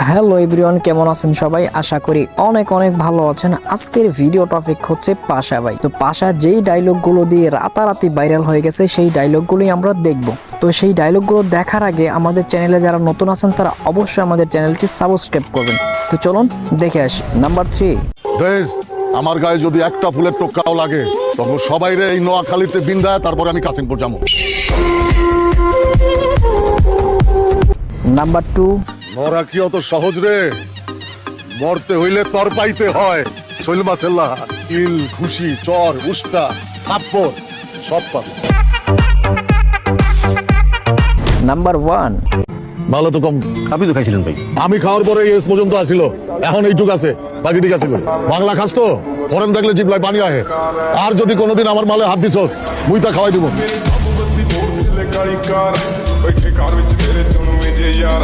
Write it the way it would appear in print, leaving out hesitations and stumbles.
Hello everyone, কেমন আছেন সবাই? আশা করি অনেক অনেক ভালো আছেন। আজকের ভিডিও টপিক হচ্ছে পাশা ভাই। তো পাশা যেই ডায়লগগুলো দিয়ে রাতারাতি ভাইরাল হয়ে গেছে সেই ডায়লগগুলোই আমরা দেখব। তো সেই ডায়লগগুলো দেখার আগে আমাদের চ্যানেলে যারা নতুন আছেন তারা অবশ্যই আমাদের চ্যানেলটি সাবস্ক্রাইব করবেন। তো চলুন দেখে আসি। নাম্বার 3, বেশ, আমার গায়ে যদি একটা ফুলের টোকাও লাগে তখন সবাই রে এই নোয়াখালীতে বিন্দায়, তারপরে আমি কাশিমপুর যাবো। নাম্বার 2, মরা কি অত সহজ রে? মরতে হইলে তর পাইতে হয়। শৈলমা সেল্লা, ইল, খুশি, চর, উষ্টা, থাপ্পড় সব পাবে। নাম্বার 1, ভালো তো কম। আপনি তো খাইছিলেন ভাই। আমি খাওয়ার পরে এস পর্যন্ত আসিল, এখন এইটুক আছে, বাকি ঠিক আছে। বাংলা খাস তো, ফরেন দেখলে জিবলাই পানি আহে। আর যদি কোনোদিন আমার মালে হাত দিছস, মুই তা খাওয়াই দিব। बैठे कार विच मेरे तुम जे यार